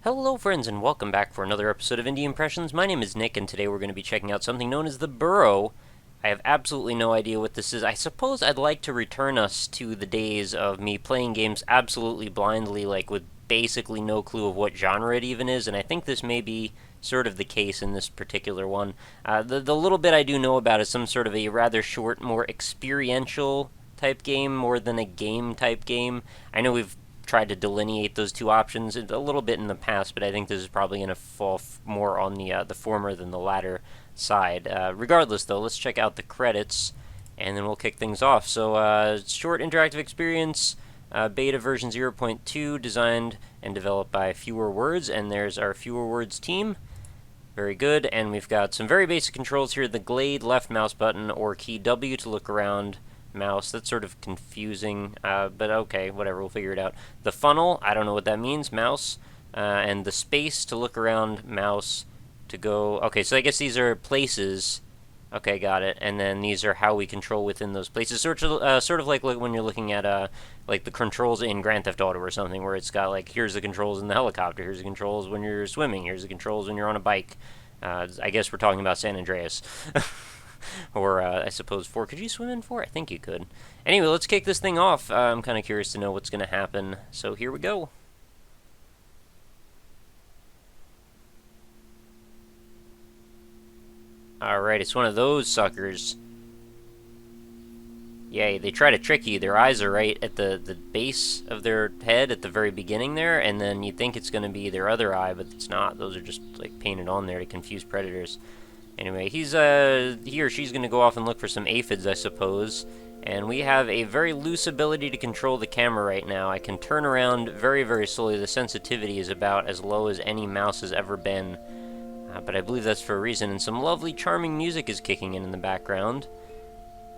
Hello friends and welcome back for another episode of Indie Impressions. My name is Nick and today we're going to be checking out something known as the Burrow. I have absolutely no idea what this is. I suppose I'd like to return us to the days of me playing games absolutely blindly, like with basically no clue of what genre it even is, and I think this may be sort of the case in this particular one. The little bit I do know about is some sort of a rather short, more experiential type game more than a game type game. I know we've tried to delineate those two options a little bit in the past, but I think this is probably going to fall more on the former than the latter side. Regardless, though, let's check out the credits, and then we'll kick things off. So, short interactive experience, beta version 0.2, designed and developed by Fewer Words, and there's our Fewer Words team. Very good, and we've got some very basic controls here. The Glade left mouse button or key W to look around. Mouse, that's sort of confusing, but okay, whatever, we'll figure it out. The funnel, I don't know what that means, mouse, and the space to look around, mouse, to go, okay, so I guess these are places, okay, got it, and then these are how we control within those places, sort of like when you're looking at, like the controls in Grand Theft Auto or something, where it's got, like, here's the controls in the helicopter, here's the controls when you're swimming, here's the controls when you're on a bike. I guess we're talking about San Andreas. Or, I suppose 4. Could you swim in 4? I think you could. Anyway, let's kick this thing off. I'm kind of curious to know what's going to happen. So here we go. Alright, it's one of those suckers. Yay, they try to trick you. Their eyes are right at the base of their head at the very beginning there, and then you think it's going to be their other eye, but it's not. Those are just, like, painted on there to confuse predators. Anyway, he or she's going to go off and look for some aphids, I suppose. And we have a very loose ability to control the camera right now. I can turn around very, very slowly. The sensitivity is about as low as any mouse has ever been. But I believe that's for a reason. And some lovely, charming music is kicking in the background.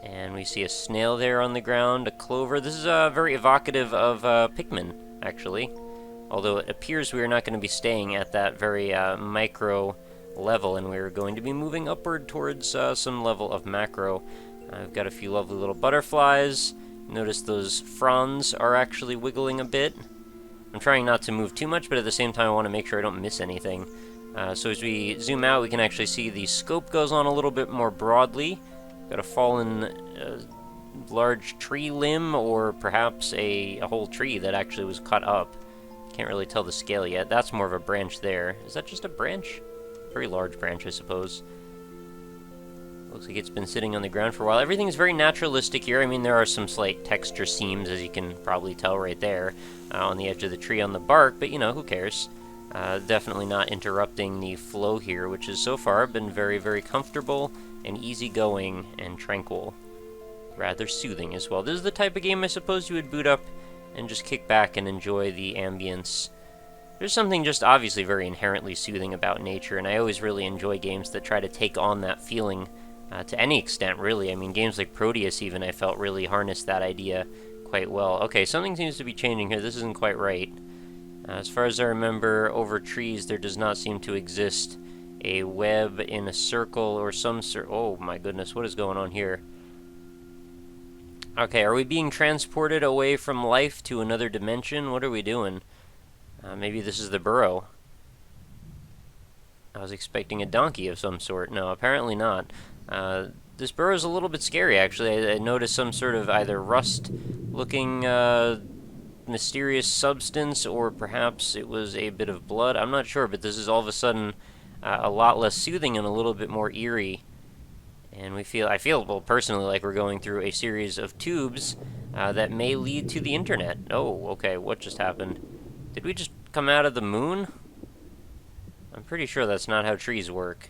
And we see a snail there on the ground, a clover. This is very evocative of Pikmin, actually. Although it appears we are not going to be staying at that very micro level, and we're going to be moving upward towards some level of macro. I've got a few lovely little butterflies. Notice those fronds are actually wiggling a bit. I'm trying not to move too much, but at the same time I want to make sure I don't miss anything. So as we zoom out, we can actually see the scope goes on a little bit more broadly. Got a fallen large tree limb, or perhaps a whole tree that actually was cut up. Can't really tell the scale yet. That's more of a branch there. Is that just a branch? Very large branch, I suppose. Looks like it's been sitting on the ground for a while. Everything's very naturalistic here. I mean, there are some slight texture seams, as you can probably tell right there, on the edge of the tree on the bark, but, you know, who cares? Definitely not interrupting the flow here, which has so far been very, very comfortable and easygoing and tranquil. Rather soothing as well. This is the type of game I suppose you would boot up and just kick back and enjoy the ambience. There's something just obviously very inherently soothing about nature, and I always really enjoy games that try to take on that feeling to any extent, really. I mean, games like Proteus even, I felt really harnessed that idea quite well. Okay, something seems to be changing here. This isn't quite right. As far as I remember, over trees there does not seem to exist a web in a circle or some sort. Oh my goodness, what is going on here? Okay, are we being transported away from life to another dimension? What are we doing? Maybe this is the Burrow. I was expecting a donkey of some sort. No, apparently not. This Burrow is a little bit scary, actually. I noticed some sort of either rust-looking mysterious substance, or perhaps it was a bit of blood. I'm not sure, but this is all of a sudden a lot less soothing and a little bit more eerie. And I feel, well, personally, like we're going through a series of tubes that may lead to the internet. Oh, okay, what just happened? Did we just come out of the moon? I'm pretty sure that's not how trees work.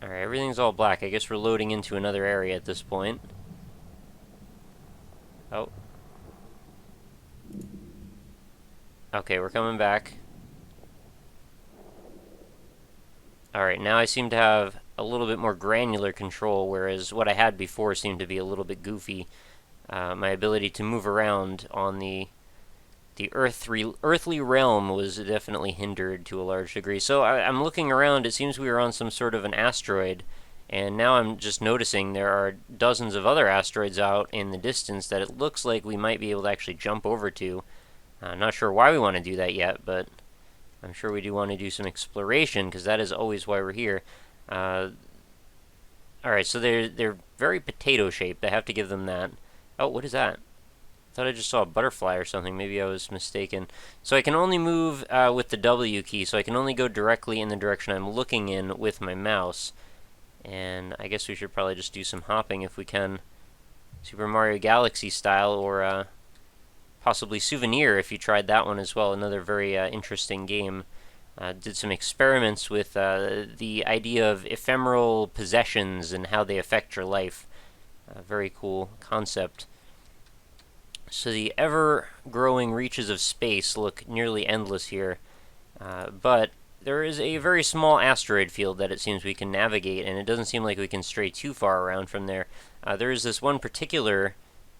Alright, everything's all black. I guess we're loading into another area at this point. Oh. Okay, we're coming back. Alright, now I seem to have a little bit more granular control, whereas what I had before seemed to be a little bit goofy. My ability to move around on the earthly realm was definitely hindered to a large degree. So I'm looking around. It seems we were on some sort of an asteroid, and now I'm just noticing there are dozens of other asteroids out in the distance that it looks like we might be able to actually jump over to. Not sure why we want to do that yet, but I'm sure we do want to do some exploration, because that is always why we're here. Alright, so they're very potato-shaped. I have to give them that. Oh, what is that? I thought I just saw a butterfly or something. Maybe I was mistaken. So I can only move with the W key, so I can only go directly in the direction I'm looking in with my mouse. And I guess we should probably just do some hopping if we can. Super Mario Galaxy style, or possibly Souvenir if you tried that one as well. Another very interesting game. Did some experiments with the idea of ephemeral possessions and how they affect your life. Very cool concept. So the ever-growing reaches of space look nearly endless here, but there is a very small asteroid field that it seems we can navigate, and it doesn't seem like we can stray too far around from there. There is this one particular,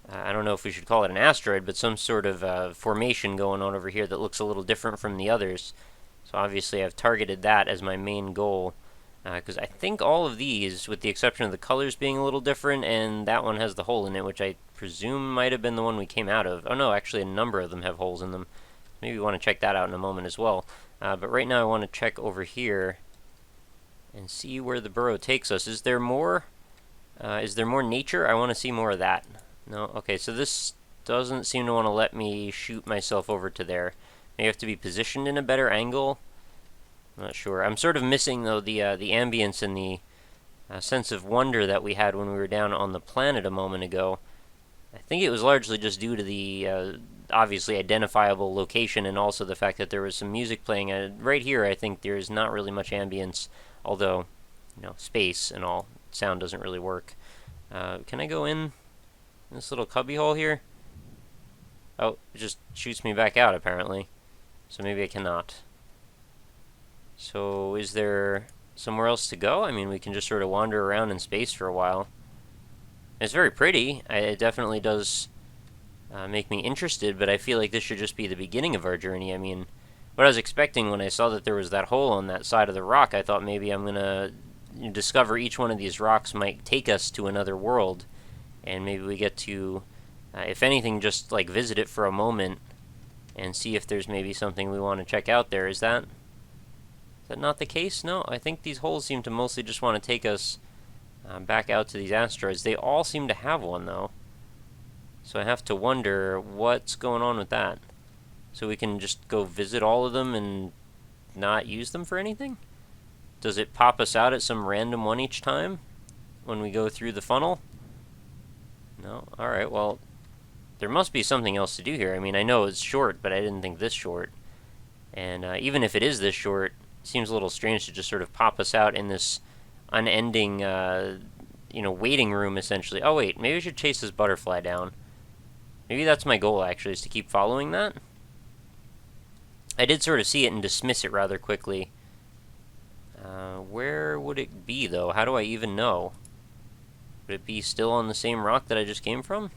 I don't know if we should call it an asteroid, but some sort of formation going on over here that looks a little different from the others. So obviously I've targeted that as my main goal, because I think all of these, with the exception of the colors being a little different, and that one has the hole in it, which I presume might have been the one we came out of. Oh no, actually a number of them have holes in them. Maybe we want to check that out in a moment as well. But right now I want to check over here and see where the burrow takes us. Is there more? Is there more nature? I want to see more of that. No? Okay, so this doesn't seem to want to let me shoot myself over to there. Maybe I have to be positioned in a better angle? I'm not sure. I'm sort of missing, though, the ambience and the sense of wonder that we had when we were down on the planet a moment ago. I think it was largely just due to the obviously identifiable location, and also the fact that there was some music playing. Right here, I think there is not really much ambience, although, you know, space and all, sound doesn't really work. Can I go in this little cubby hole here? Oh, it just shoots me back out, apparently. So maybe I cannot. So is there somewhere else to go? I mean, we can just sort of wander around in space for a while. It's very pretty. It definitely does make me interested, but I feel like this should just be the beginning of our journey. I mean, what I was expecting when I saw that there was that hole on that side of the rock, I thought maybe I'm going to discover each one of these rocks might take us to another world, and maybe we get to, if anything, just like visit it for a moment and see if there's maybe something we want to check out there. Is that not the case? No, I think these holes seem to mostly just want to take us back out to these asteroids. They all seem to have one, though. So I have to wonder what's going on with that. So we can just go visit all of them and not use them for anything? Does it pop us out at some random one each time when we go through the funnel? No? Alright, well, there must be something else to do here. I mean, I know it's short, but I didn't think this short. And even if it is this short, it seems a little strange to just sort of pop us out in this unending, waiting room, essentially. Oh, wait, maybe I should chase this butterfly down. Maybe that's my goal, actually, is to keep following that. I did sort of see it and dismiss it rather quickly. Where would it be, though? How do I even know? Would it be still on the same rock that I just came from?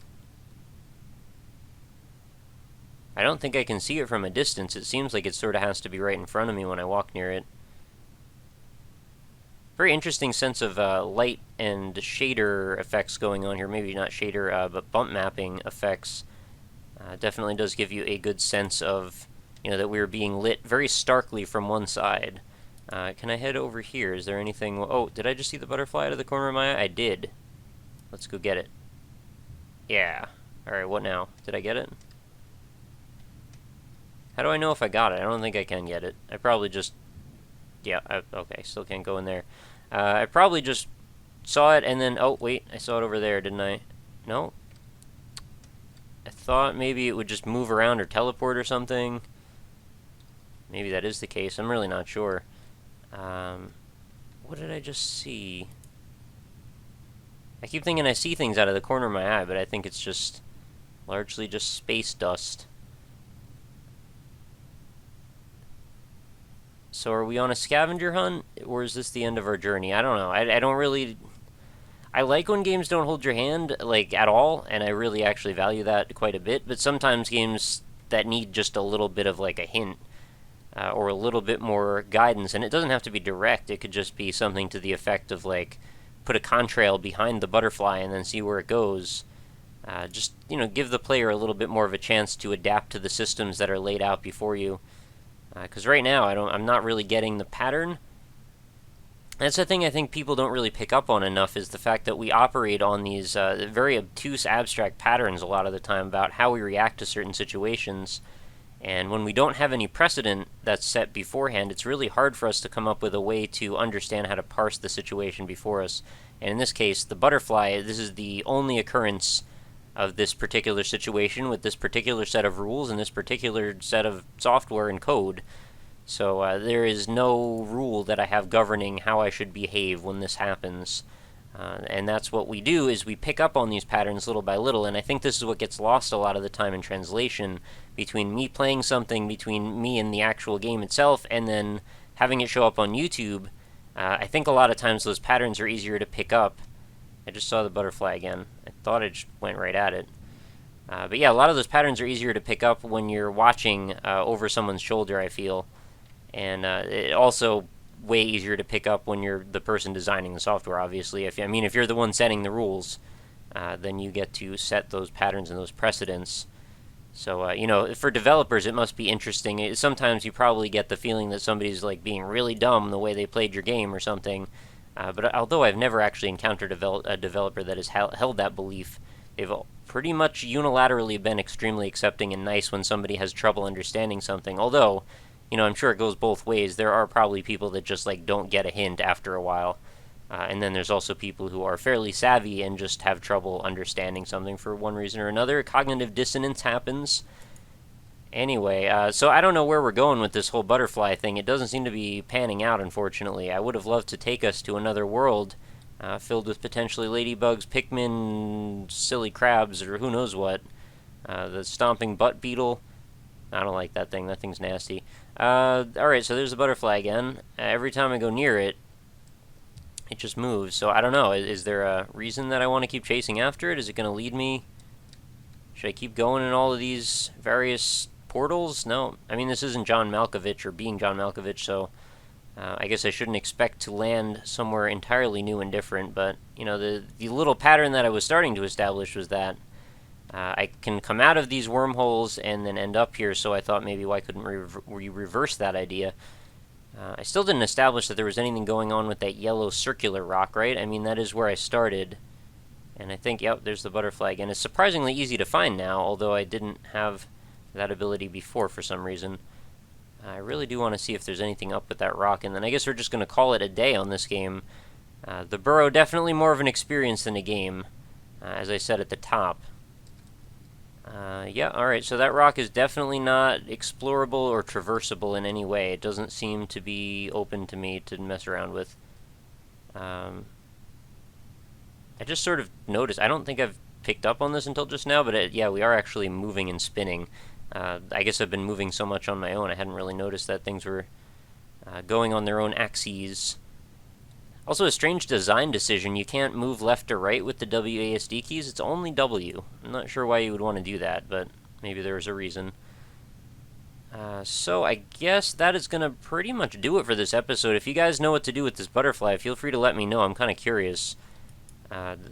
I don't think I can see it from a distance. It seems like it sort of has to be right in front of me when I walk near it. Very interesting sense of light and shader effects going on here. Maybe not shader, but bump mapping effects. Definitely does give you a good sense of, that we're being lit very starkly from one side. Can I head over here? Is there anything... Oh, did I just see the butterfly out of the corner of my eye? I did. Let's go get it. Yeah. Alright, what now? Did I get it? How do I know if I got it? I don't think I can get it. I probably just... Yeah, okay, still can't go in there. I probably just saw it and then... Oh, wait, I saw it over there, didn't I? No? I thought maybe it would just move around or teleport or something. Maybe that is the case. I'm really not sure. What did I just see? I keep thinking I see things out of the corner of my eye, but I think it's just largely just space dust. So are we on a scavenger hunt, or is this the end of our journey? I don't know. I don't really... I like when games don't hold your hand, like, at all, and I really actually value that quite a bit, but sometimes games that need just a little bit of, like, a hint, or a little bit more guidance, and it doesn't have to be direct. It could just be something to the effect of, like, put a contrail behind the butterfly and then see where it goes. Just, give the player a little bit more of a chance to adapt to the systems that are laid out before you. Because right now, I'm not really getting the pattern. That's the thing I think people don't really pick up on enough, is the fact that we operate on these very obtuse, abstract patterns a lot of the time about how we react to certain situations. And when we don't have any precedent that's set beforehand, it's really hard for us to come up with a way to understand how to parse the situation before us. And in this case, the butterfly, this is the only occurrence of this particular situation with this particular set of rules and this particular set of software and code. So there is no rule that I have governing how I should behave when this happens. And that's what we do, is we pick up on these patterns little by little, and I think this is what gets lost a lot of the time in translation, between me playing something, between me and the actual game itself, and then having it show up on YouTube. I think a lot of times those patterns are easier to pick up. I just saw the butterfly again. I thought I just went right at it. But yeah, a lot of those patterns are easier to pick up when you're watching over someone's shoulder, I feel. And it also way easier to pick up when you're the person designing the software, obviously. If you're the one setting the rules, then you get to set those patterns and those precedents. So, for developers, it must be interesting. Sometimes you probably get the feeling that somebody's like being really dumb the way they played your game or something. But although I've never actually encountered a developer that has held that belief, they've pretty much unilaterally been extremely accepting and nice when somebody has trouble understanding something. Although, I'm sure it goes both ways. There are probably people that just don't get a hint after a while. And then there's also people who are fairly savvy and just have trouble understanding something for one reason or another. Cognitive dissonance happens. Anyway, so I don't know where we're going with this whole butterfly thing. It doesn't seem to be panning out, unfortunately. I would have loved to take us to another world filled with potentially ladybugs, Pikmin, silly crabs, or who knows what. The stomping butt beetle. I don't like that thing. That thing's nasty. Alright, so there's the butterfly again. Every time I go near it, it just moves. So I don't know. Is there a reason that I want to keep chasing after it? Is it going to lead me? Should I keep going in all of these various portals? No. I mean, this isn't John Malkovich or being John Malkovich, so I guess I shouldn't expect to land somewhere entirely new and different. But, the little pattern that I was starting to establish was that I can come out of these wormholes and then end up here, so I thought maybe why couldn't we reverse that idea? I still didn't establish that there was anything going on with that yellow circular rock, right? I mean, that is where I started. And I think, yep, there's the butterfly again. It's surprisingly easy to find now, although I didn't have that ability before for some reason. I really do want to see if there's anything up with that rock, and then I guess we're just going to call it a day on this game. The Burrow, definitely more of an experience than a game, as I said at the top. Yeah, alright, so that rock is definitely not explorable or traversable in any way. It doesn't seem to be open to me to mess around with. I just sort of noticed, I don't think I've picked up on this until just now, but yeah, we are actually moving and spinning. I guess I've been moving so much on my own, I hadn't really noticed that things were going on their own axes. Also, a strange design decision. You can't move left or right with the WASD keys. It's only W. I'm not sure why you would want to do that, but maybe there's a reason. So I guess that is going to pretty much do it for this episode. If you guys know what to do with this butterfly, feel free to let me know. I'm kind of curious.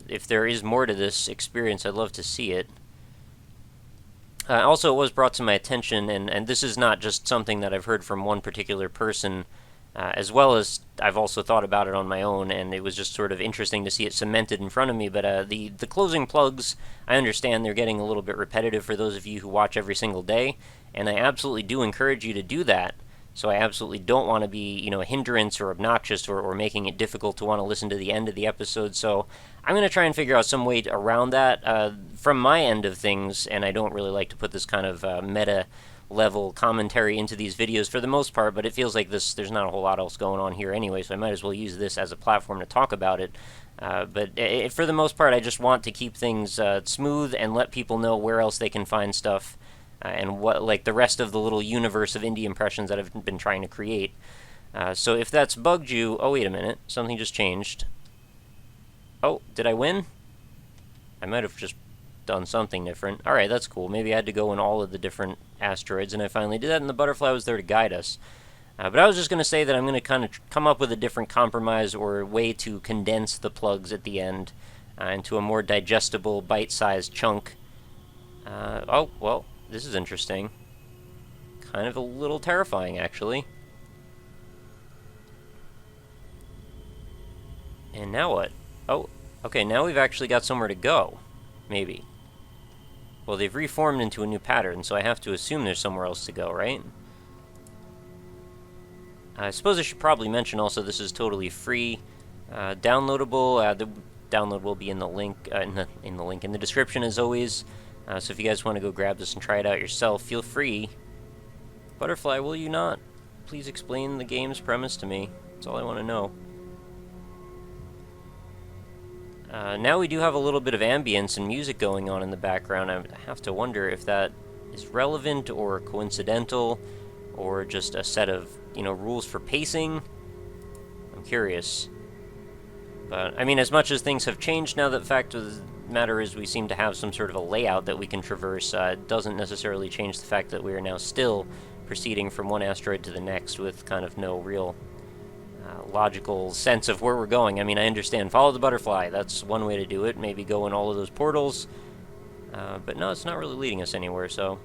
If there is more to this experience, I'd love to see it. Also, it was brought to my attention, and this is not just something that I've heard from one particular person, as well as I've also thought about it on my own, and it was just sort of interesting to see it cemented in front of me. But the closing plugs, I understand they're getting a little bit repetitive for those of you who watch every single day, and I absolutely do encourage you to do that. So I absolutely don't want to be, a hindrance or obnoxious or making it difficult to want to listen to the end of the episode. So I'm going to try and figure out some way around that from my end of things, and I don't really like to put this kind of meta level commentary into these videos for the most part, but it feels like there's not a whole lot else going on here anyway, so I might as well use this as a platform to talk about it. But for the most part, I just want to keep things smooth and let people know where else they can find stuff and what, like, the rest of the little universe of indie impressions that I've been trying to create. So if that's bugged you... Oh, wait a minute. Something just changed. Oh, did I win? I might have just done something different. Alright, that's cool. Maybe I had to go in all of the different asteroids, and I finally did that, and the butterfly was there to guide us. But I was just going to say that I'm going to kind of come up with a different compromise or way to condense the plugs at the end. into a more digestible, bite-sized chunk. Oh, well, this is interesting. Kind of a little terrifying, actually. And now what? Oh, okay, now we've actually got somewhere to go. Maybe. Well, they've reformed into a new pattern, so I have to assume there's somewhere else to go, right? I suppose I should probably mention also this is totally free, downloadable. The download will be in the link in the description as always. So if you guys want to go grab this and try it out yourself, feel free. Butterfly, will you not please explain the game's premise to me? That's all I want to know. Now we do have a little bit of ambience and music going on in the background. I have to wonder if that is relevant or coincidental, or just a set of, rules for pacing. I'm curious. But, I mean, as much as things have changed now, the fact of the matter is we seem to have some sort of a layout that we can traverse. It doesn't necessarily change the fact that we are now still proceeding from one asteroid to the next with kind of no real logical sense of where we're going. I mean, I understand, follow the butterfly. That's one way to do it. Maybe go in all of those portals. But no, it's not really leading us anywhere, so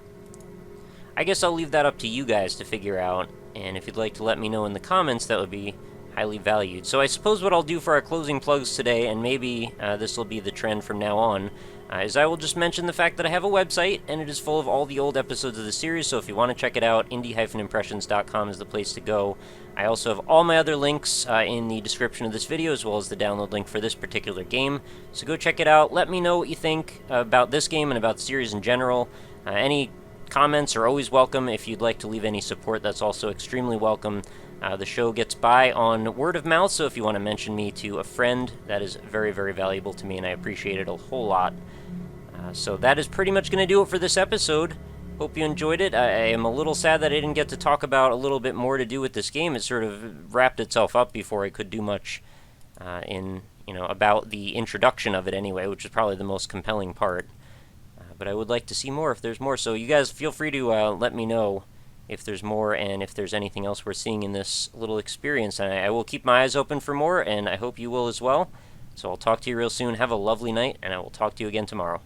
I guess I'll leave that up to you guys to figure out, and if you'd like to let me know in the comments, that would be highly valued. So I suppose what I'll do for our closing plugs today, and maybe this will be the trend from now on, is I will just mention the fact that I have a website, and it is full of all the old episodes of the series, so if you want to check it out, indie-impressions.com is the place to go. I also have all my other links in the description of this video, as well as the download link for this particular game, so go check it out. Let me know what you think about this game and about the series in general. Any comments are always welcome. If you'd like to leave any support, that's also extremely welcome. The show gets by on word of mouth, so if you want to mention me to a friend, that is very, very valuable to me, and I appreciate it a whole lot. So that is pretty much going to do it for this episode. Hope you enjoyed it. I am a little sad that I didn't get to talk about a little bit more to do with this game. It sort of wrapped itself up before I could do much about the introduction of it anyway, which is probably the most compelling part. But I would like to see more if there's more. So you guys feel free to let me know if there's more and if there's anything else we're seeing in this little experience. And I will keep my eyes open for more, and I hope you will as well. So I'll talk to you real soon. Have a lovely night, and I will talk to you again tomorrow.